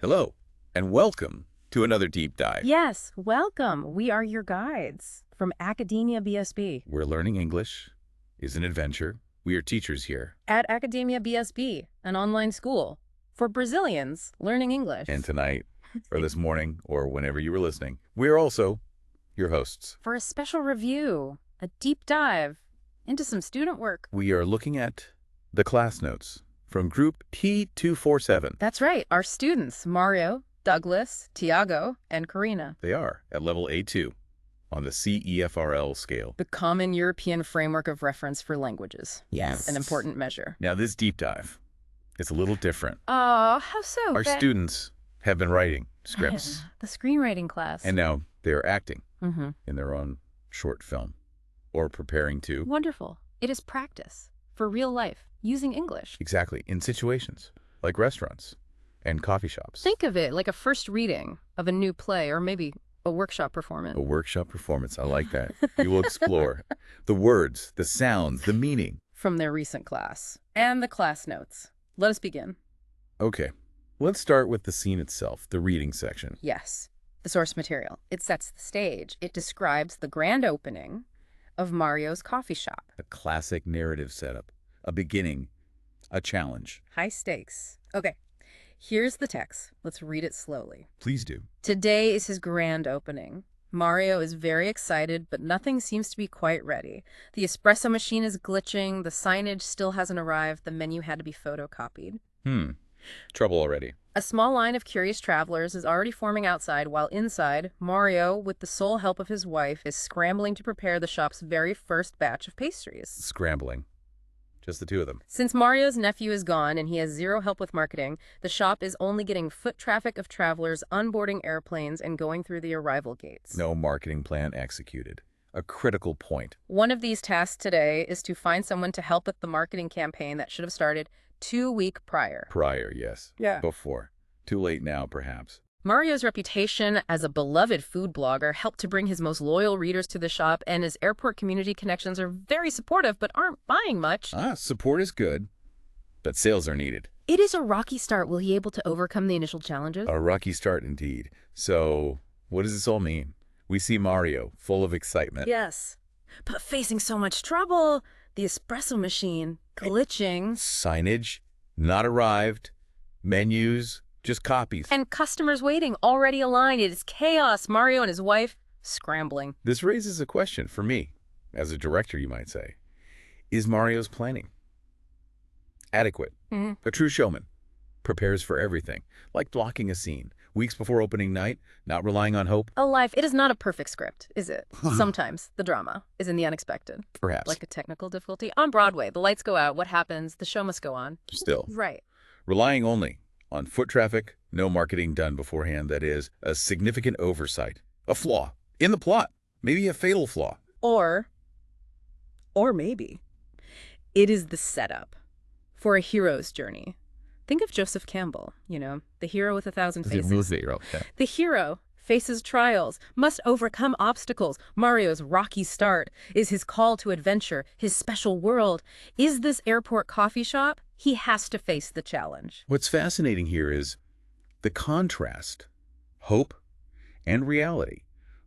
Hello, and welcome to another deep dive. Yes, welcome. We are your guides from Academia BSB. Where learning English is an adventure. We are teachers here. At Academia BSB, an online school for Brazilians learning English. And tonight, or this morning, or whenever you were listening, we are also your hosts. For a special review, a deep dive into some student work. We are looking at the class notes from group T247. That's right, our students, Mario, Douglas, Tiago, and Karina. They are at level A2 on the CEFRL scale. The Common European Framework of Reference for Languages. Yes. An important measure. Now, this deep dive is a little different. Oh, how so? Our students have been writing scripts. The screenwriting class. And now they are acting in their own short film or preparing to. Wonderful. It is practice for real life using English. Exactly. In situations like restaurants and coffee shops. Think of it like a first reading of a new play or maybe a workshop performance. A workshop performance. I like that. We will explore the words, the sounds, the meaning. From their recent class and the class notes. Let us begin. Okay. Let's start with the scene itself, the reading section. Yes. The source material. It sets the stage. It describes the grand opening of Mario's coffee shop. A classic narrative setup. A beginning. A challenge. High stakes. Okay. Here's the text. Let's read it slowly. Please do. Today is his grand opening. Mario is very excited, but nothing seems to be quite ready. The espresso machine is glitching. The signage still hasn't arrived. The menu had to be photocopied. Trouble already. A small line of curious travelers is already forming outside, while inside, Mario, with the sole help of his wife, is scrambling to prepare the shop's very first batch of pastries. Scrambling. Just the two of them. Since Mario's nephew is gone and he has zero help with marketing, the shop is only getting foot traffic of travelers unboarding airplanes and going through the arrival gates. No marketing plan executed. A critical point. One of these tasks today is to find someone to help with the marketing campaign that should have started 2 weeks prior. Prior, yes. Yeah. Before. Too late now, perhaps. Mario's reputation as a beloved food blogger helped to bring his most loyal readers to the shop, and his airport community connections are very supportive but aren't buying much. Support is good, but sales are needed. It is a rocky start. Will he able to overcome the initial challenges? A rocky start indeed. So, what does this all mean? We see Mario, full of excitement. Yes, but facing so much trouble. The espresso machine glitching. Signage, not arrived. Menus, just copies. And customers waiting, already aligned. It is chaos. Mario and his wife scrambling. This raises a question for me, as a director, you might say. Is Mario's planning adequate? A true showman prepares for everything, like blocking a scene. Weeks before opening night, not relying on hope. Alive. It is not a perfect script, is it? Sometimes the drama is in the unexpected. Perhaps. Like a technical difficulty. On Broadway, the lights go out. What happens? The show must go on. Still. Right. Relying only on foot traffic, no marketing done beforehand. That is a significant oversight, a flaw in the plot, maybe a fatal flaw. Or maybe it is the setup for a hero's journey. Think of Joseph Campbell, the hero with 1,000 faces. The hero faces trials, must overcome obstacles. Mario's rocky start is his call to adventure, his special world. Is this airport coffee shop? He has to face the challenge. What's fascinating here is the contrast, hope and reality.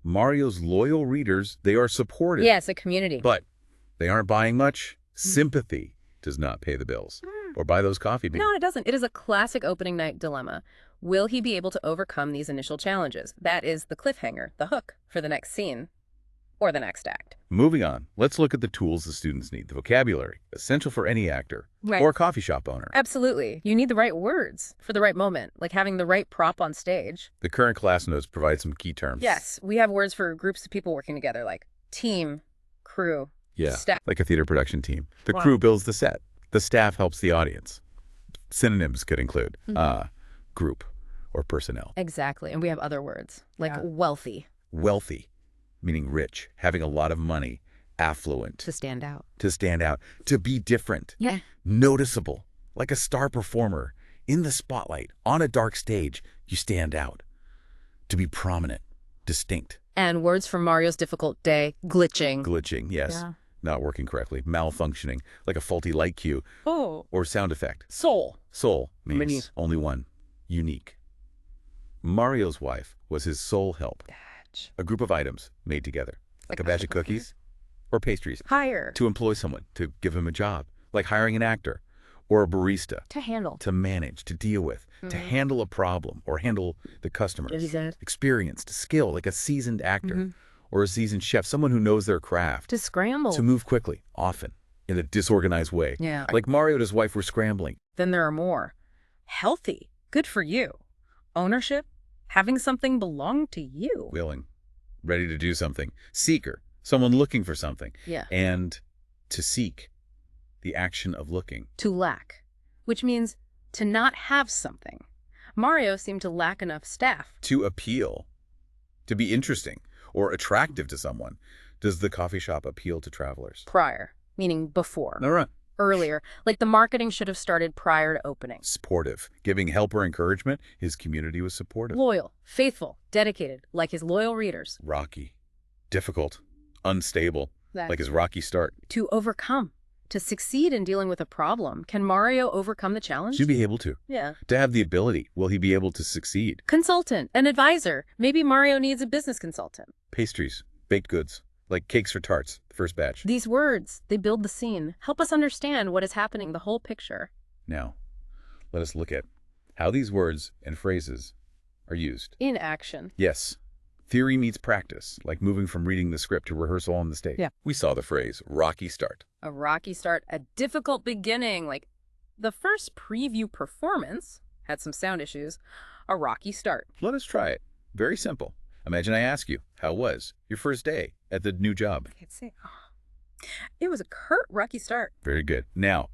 Mario's loyal readers, they are supportive. Yes, a community. But they aren't buying much. Sympathy does not pay the bills or buy those coffee beans. No, it doesn't. It is a classic opening night dilemma. Will he be able to overcome these initial challenges? That is the cliffhanger, the hook for the next scene or the next act. Moving on, let's look at the tools the students need. The vocabulary, essential for any actor or coffee shop owner. Absolutely. You need the right words for the right moment, like having the right prop on stage. The current class notes provide some key terms. Yes, we have words for groups of people working together, like team, crew, staff. Like a theater production team. The crew builds the set. The staff helps the audience. Synonyms could include group or personnel. Exactly. And we have other words, like wealthy. Wealthy, meaning rich, having a lot of money. Affluent. To stand out. To stand out. To be different. Yeah. Noticeable, like a star performer. In the spotlight, on a dark stage, you stand out. To be prominent, distinct. And words from Mario's difficult day, glitching. Glitching, yes. Yeah. Not working correctly, malfunctioning, like a faulty light cue. Oh. Or sound effect. Soul. Soul means only one, unique. Mario's wife was his sole help. Batch. A group of items made together, like a batch of cookies or pastries. Hire. To employ someone, to give him a job, like hiring an actor or a barista. To handle. To manage, to deal with, to handle a problem or handle the customers. Experienced, skill, like a seasoned actor or a seasoned chef, someone who knows their craft. To scramble. To move quickly, often, in a disorganized way. Yeah. Like Mario and his wife were scrambling. Then there are more. Healthy. Good for you. Ownership. Having something belong to you. Willing. Ready to do something. Seeker. Someone looking for something. Yeah. And to seek. The action of looking. To lack. Which means to not have something. Mario seemed to lack enough staff. To appeal. To be interesting or attractive to someone. Does the coffee shop appeal to travelers? Prior. Meaning before. All right. Earlier. Like the marketing should have started prior to opening. Supportive. Giving help or encouragement. His community was supportive. Loyal. Faithful. Dedicated. Like his loyal readers. Rocky. Difficult. Unstable. That. Like his rocky start. To overcome. To succeed in dealing with a problem. Can Mario overcome the challenge? Should be able to. Yeah. To have the ability. Will he be able to succeed? Consultant. An advisor. Maybe Mario needs a business consultant. Pastries. Baked goods. Like cakes or tarts. The first batch. These words, they build the scene. Help us understand what is happening, the whole picture. Now, let us look at how these words and phrases are used. In action. Yes. Theory meets practice, like moving from reading the script to rehearsal on the stage. Yeah. We saw the phrase, rocky start. A rocky start, a difficult beginning. Like the first preview performance had some sound issues. A rocky start. Let us try it. Very simple. Imagine I ask you, how was your first day at the new job? I can't say. Oh. It was a curt, rocky start. Very good. Now,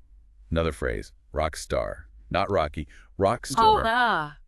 another phrase, rock star. Not rocky, rock star.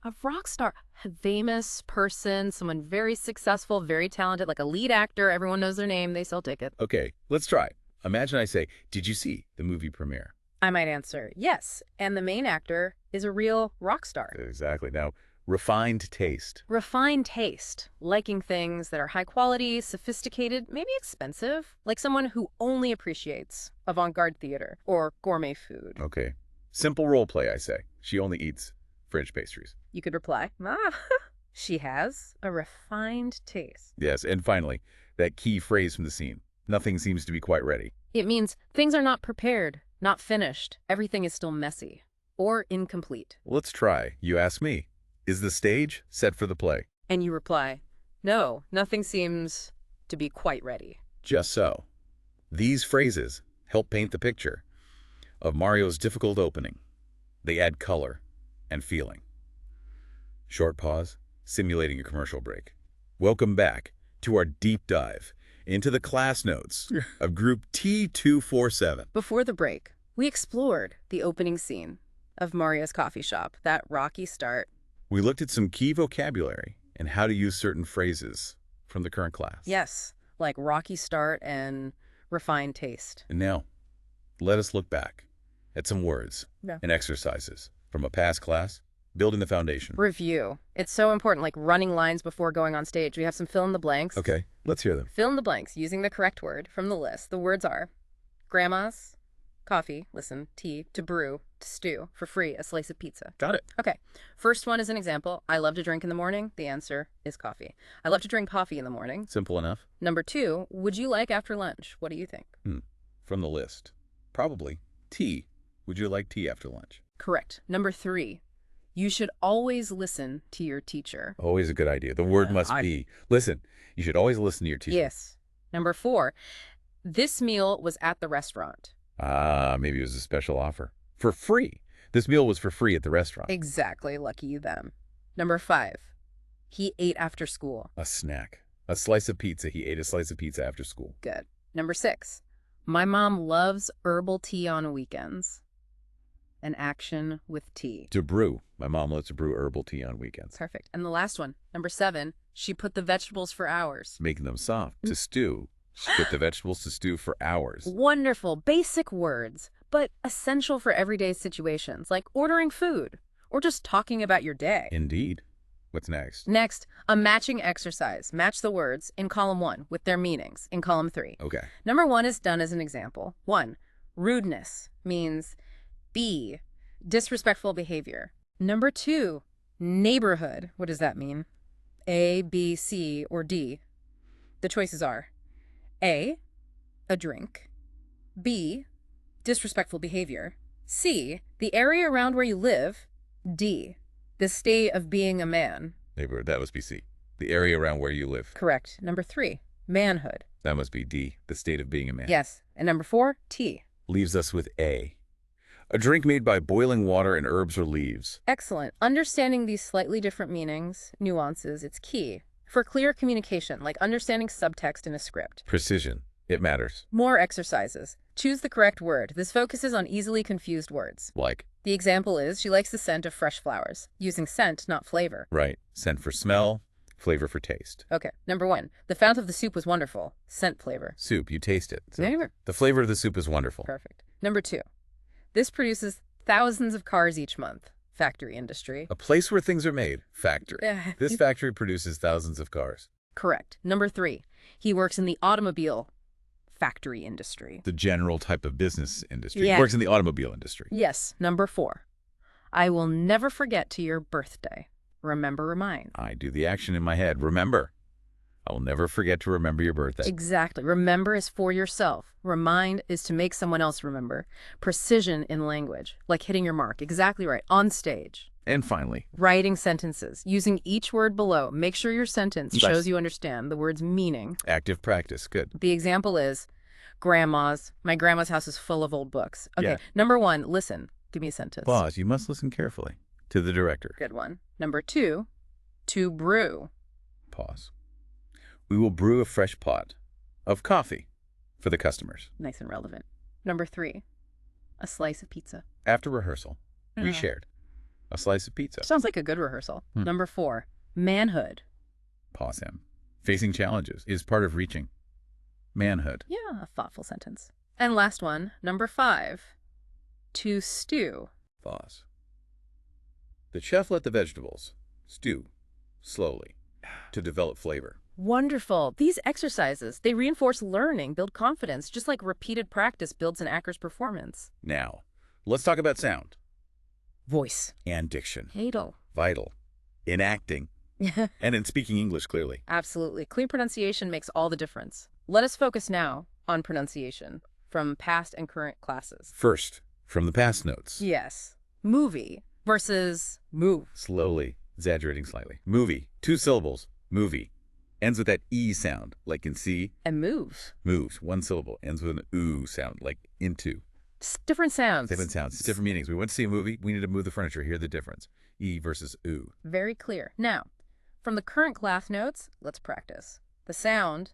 A rock star. A famous person, someone very successful, very talented, like a lead actor. Everyone knows their name. They sell tickets. Okay, let's try. Imagine I say, did you see the movie premiere? I might answer, yes. And the main actor is a real rock star. Exactly. Now, refined taste. Refined taste. Liking things that are high quality, sophisticated, maybe expensive. Like someone who only appreciates avant-garde theater or gourmet food. Okay. Simple role play, I say. She only eats French pastries. You could reply, she has a refined taste. Yes, and finally, that key phrase from the scene. Nothing seems to be quite ready. It means things are not prepared, not finished. Everything is still messy or incomplete. Let's try. You ask me, is the stage set for the play? And you reply, no, nothing seems to be quite ready. Just so. These phrases help paint the picture of Mario's difficult opening. They add color and feeling. Short pause, simulating a commercial break. Welcome back to our deep dive into the class notes of group T247. Before the break, we explored the opening scene of Mario's coffee shop, that rocky start. We looked at some key vocabulary and how to use certain phrases from the current class. Yes, like rocky start and refined taste. And now, let us look back at some words and exercises from a past class, building the foundation. Review. It's so important, like running lines before going on stage. We have some fill in the blanks. Okay, let's hear them. Fill in the blanks using the correct word from the list. The words are grandma's, coffee, listen, tea, to brew, to stew, for free, a slice of pizza. Got it. Okay, first one is an example. I love to drink in the morning. The answer is coffee. I love to drink coffee in the morning. Simple enough. Number 2, would you like after lunch? What do you think? From the list. Probably tea. Would you like tea after lunch? Correct. Number 3, you should always listen to your teacher. Always a good idea. The word must be, listen. You should always listen to your teacher. Yes. Number 4, this meal was at the restaurant. Maybe it was a special offer. For free. This meal was for free at the restaurant. Exactly. Lucky them. Number 5, he ate after school. A snack. A slice of pizza. He ate a slice of pizza after school. Good. Number 6, my mom loves herbal tea on weekends. An action with tea. To brew. My mom loves to brew herbal tea on weekends. Perfect. And the last one, number 7, she put the vegetables for hours. Making them soft. To stew. She put the vegetables to stew for hours. Wonderful. Basic words, but essential for everyday situations, like ordering food or just talking about your day. Indeed. What's next? Next, a matching exercise. Match the words in column 1 with their meanings in column 3. Okay. Number 1 is done as an example. 1, rudeness means B, disrespectful behavior. Number 2, Neighborhood. What does that mean? A, B, C, or D? The choices are A, a drink, B, disrespectful behavior, C, the area around where you live, D, the state of being a man. Neighborhood, that must be C. The area around where you live. Correct. Number 3, manhood. That must be D, the state of being a man. Yes. And number 4, T. Leaves us with A. A drink made by boiling water and herbs or leaves. Excellent. Understanding these slightly different meanings, nuances, it's key for clear communication, like understanding subtext in a script. Precision. It matters. More exercises. Choose the correct word. This focuses on easily confused words. Like? The example is, she likes the scent of fresh flowers, using scent, not flavor. Right. Scent for smell, flavor for taste. Okay. Number 1, the fount of the soup was wonderful. Scent flavor. Soup, you taste it. So Neighbor. the flavor of the soup is wonderful. Perfect. Number 2, this produces thousands of cars each month. Factory industry. A place where things are made. Factory. This factory produces thousands of cars. Correct. Number 3, he works in the automobile factory industry. The general type of business industry. Yeah. Works in the automobile industry. Yes. Number 4, I will never forget to your birthday. Remember, remind. I do the action in my head. Remember. I will never forget to remember your birthday. Exactly. Remember is for yourself. Remind is to make someone else remember. Precision in language, like hitting your mark. Exactly right. On stage. And finally, Writing sentences. Using each word below. Make sure your sentence Yes. shows you understand the word's meaning. active practice. Good. The example is, my grandma's house is full of old books. Okay. Yeah. Number 1, listen. Give me a sentence. Pause. You must listen carefully to the director. Good one. Number 2, to brew. Pause. We will brew a fresh pot of coffee for the customers. Nice and relevant. Number 3, a slice of pizza. After rehearsal, we Yeah. shared a slice of pizza. Sounds like a good rehearsal. Number 4, manhood. Pause him. Facing challenges is part of reaching manhood. Yeah, a thoughtful sentence. And last one, number 5, to stew. Pause. The chef let the vegetables stew slowly to develop flavor. Wonderful. These exercises, they reinforce learning, build confidence, just like repeated practice builds an actor's performance. Now, let's talk about sound Voice. and diction. Vital. Vital in acting and in speaking English clearly. Absolutely. Clear pronunciation makes all the difference. Let us focus now on pronunciation from past and current classes. First, from the past notes. Yes. Movie versus move. Slowly, exaggerating slightly. Movie, 2 syllables. Movie. Ends with that E sound, like in see. And move. Moves, 1 syllable. Ends with an oo sound, like into. Different sounds. Different sounds, different meanings. We went to see a movie. We need to move the furniture. Hear the difference. E versus oo. Very clear. Now, from the current class notes, let's practice. The sound,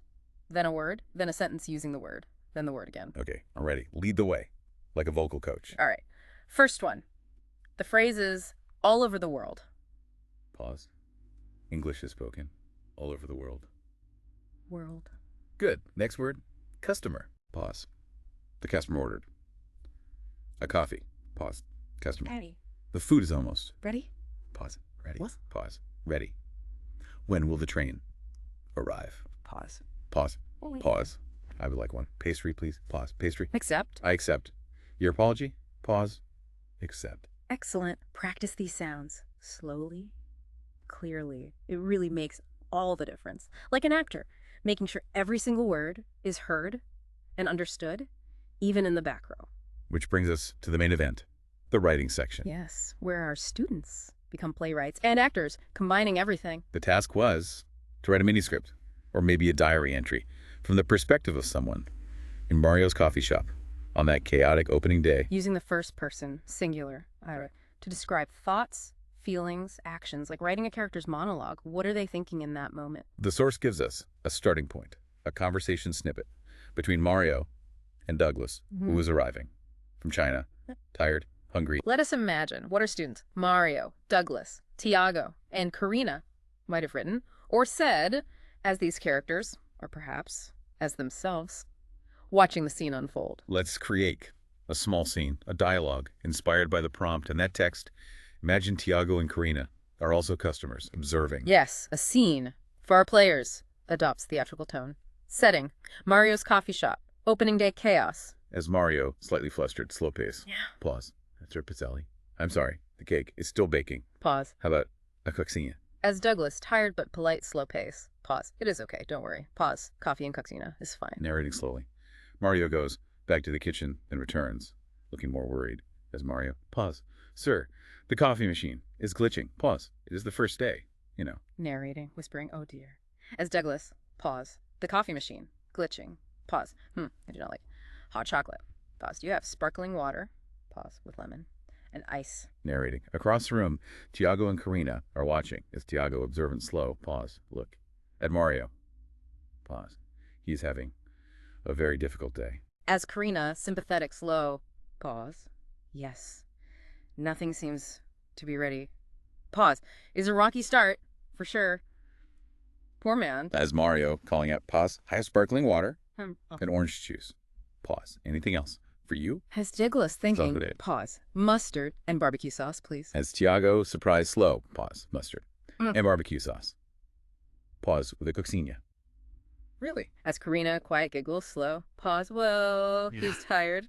then a word, then a sentence using the word, then the word again. Okay, I'm ready. Lead the way, like a vocal coach. All right. First one. The phrase is all over the world. Pause. English is spoken all over the world. World. Good. Next word, customer. Pause. The customer ordered a coffee. Pause. Customer. Ready. The food is almost. Ready? Pause. Ready. What? Pause. Ready. When will the train arrive? Pause. Pause. Pause. I would like one. Pastry, please. Pause. Pastry. Accept. I accept. Your apology? Pause. Accept. Excellent. Practice these sounds slowly, clearly. It really makes all the difference. Like an actor, making sure every single word is heard and understood, even in the back row. Which brings us to the main event, the writing section. Yes, where our students become playwrights and actors, combining everything. The task was to write a mini-script, or maybe a diary entry, from the perspective of someone in Mario's coffee shop on that chaotic opening day. Using the first person, singular, to describe thoughts, feelings, actions, like writing a character's monologue. What are they thinking in that moment? The source gives us a starting point, a conversation snippet between Mario and Douglas, who was arriving from China, tired, hungry. Let us imagine what our students, Mario, Douglas, Tiago, and Karina, might have written or said as these characters, or perhaps as themselves, watching the scene unfold. Let's create a small scene, a dialogue inspired by the prompt, and that text. Imagine Tiago and Karina are also customers, observing. Yes, a scene for our players adopts theatrical tone. Setting, Mario's coffee shop, opening day chaos. As Mario, slightly flustered, slow pace. Yeah. Pause. That's our Pizzali. I'm sorry, the cake is still baking. Pause. How about A coxina. As Douglas, tired but polite, slow pace. Pause. It is okay, don't worry. Pause. Coffee and coxina is fine. Narrating slowly. Mario goes back to the kitchen and returns, looking more worried. As Mario, pause. Sir, the coffee machine is glitching. Pause. It is the first day, you know. Narrating, whispering, oh dear. As Douglas, pause. The coffee machine, glitching. Pause. I do not like hot chocolate. Pause. Do you have sparkling water? Pause. With lemon. And ice. Narrating. Across the room, Tiago and Karina are watching. As Tiago, observant, slow, pause, look. At Mario. Pause. He is having a very difficult day. As Karina, sympathetic, slow, pause. Yes. Nothing seems to be ready. Pause. It is a rocky start, for sure. Poor man. As Mario, calling out, pause. I have sparkling water and orange juice. Pause. Anything else? For you? As Douglas, thinking, pause. Mustard and barbecue sauce, please. As Tiago, surprised, slow, pause. Mustard and barbecue sauce. Pause with a coxina. Really? As Karina, quiet giggle, slow, pause. Well, he's tired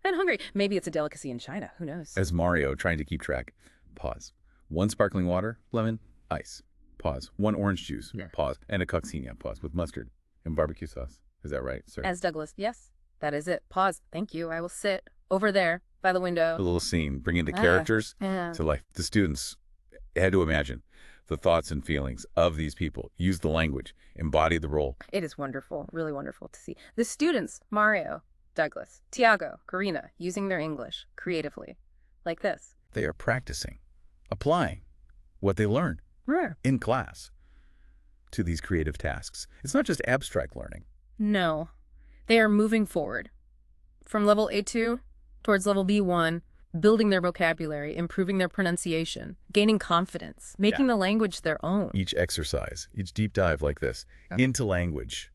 and hungry. Maybe it's a delicacy in China. Who knows? As Mario, trying to keep track, pause. 1 sparkling water, lemon, ice. Pause. 1 orange juice, pause. And a coxina, pause, with mustard and barbecue sauce. Is that right, sir? As Douglas, yes, that is it. Pause. Thank you. I will sit over there by the window. A little scene, bringing the characters to life. The students had to imagine the thoughts and feelings of these people, use the language, embody the role. It is wonderful, really wonderful to see. The students, Mario, Douglas, Tiago, Karina, using their English creatively, like this. They are practicing, applying what they learn in class to these creative tasks. It's not just abstract learning. No, they are moving forward from level A2 towards level B1, building their vocabulary, improving their pronunciation, gaining confidence, making the language their own. Each exercise, each deep dive like this into language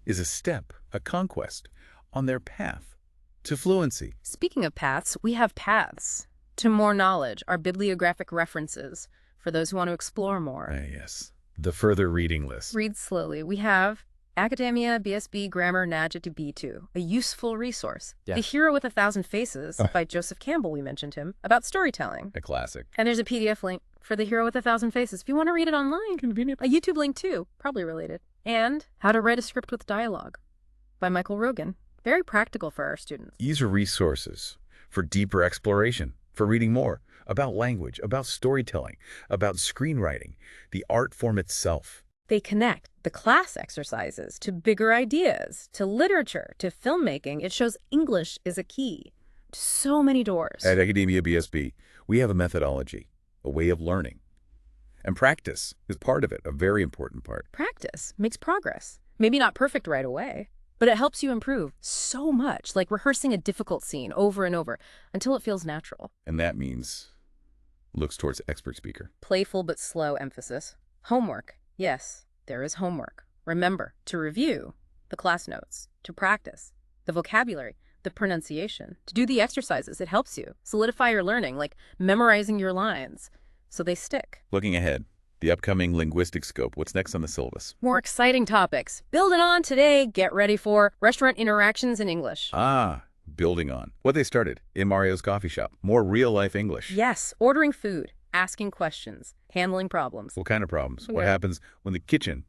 is a step, a conquest on their path to fluency. Speaking of paths, we have paths to more knowledge, our bibliographic references for those who want to explore more. Yes, the further reading list. Read slowly. We have AcademiaBSB Grammar Nadja to B2, a useful resource. The Hero with 1,000 Faces by Joseph Campbell, we mentioned him, about storytelling. A classic. And there's a PDF link for The Hero with 1,000 Faces if you want to read it online. Convenient. A YouTube link too, probably related. And How to Write a Script with Dialogue by Michael Rogan. Very practical for our students. These are resources for deeper exploration, for reading more about language, about storytelling, about screenwriting, the art form itself. They connect the class exercises to bigger ideas, to literature, to filmmaking. It shows English is a key to so many doors. At AcademiaBSB, we have a methodology, a way of learning. And practice is part of it, a very important part. Practice makes progress. Maybe not perfect right away, but it helps you improve so much, like rehearsing a difficult scene over and over until it feels natural. And that means looks towards expert speaker. Playful but slow emphasis. Homework. Yes, there is homework. Remember to review the class notes, to practice the vocabulary, the pronunciation, to do the exercises. It helps you solidify your learning, like memorizing your lines, so they stick. Looking ahead, the upcoming linguistic scope. What's next on the syllabus? More exciting topics. Building on today, get ready for restaurant interactions in English. Building on what they started in Mario's coffee shop. More real-life English. Yes, ordering food, asking questions, handling problems. What kind of problems? What happens when the kitchen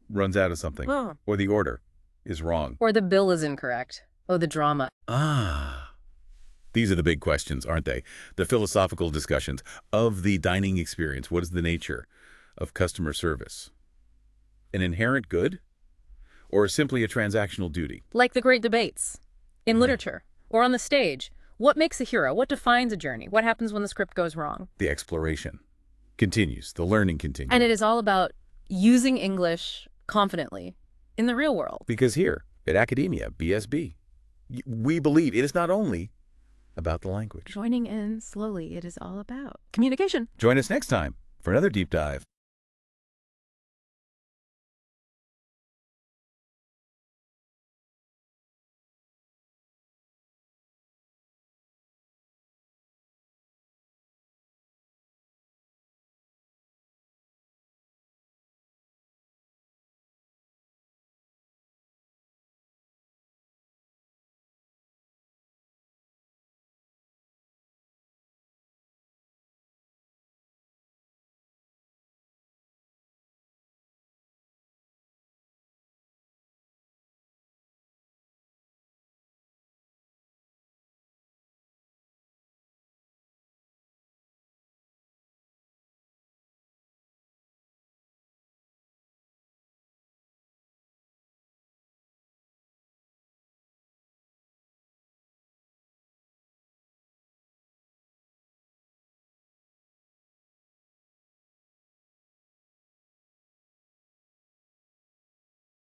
runs out of something? Or the order is wrong? Or the bill is incorrect? Oh, the drama. These are the big questions, aren't they? The philosophical discussions of the dining experience. What is the nature of customer service? An inherent good? Or simply a transactional duty? Like the great debates in literature or on the stage. What makes a hero? What defines a journey? What happens when the script goes wrong? The exploration continues. The learning continues. And it is all about using English confidently in the real world. Because here at AcademiaBSB, we believe it is not only about the language. Joining in slowly, it is all about communication. Join us next time for another deep dive.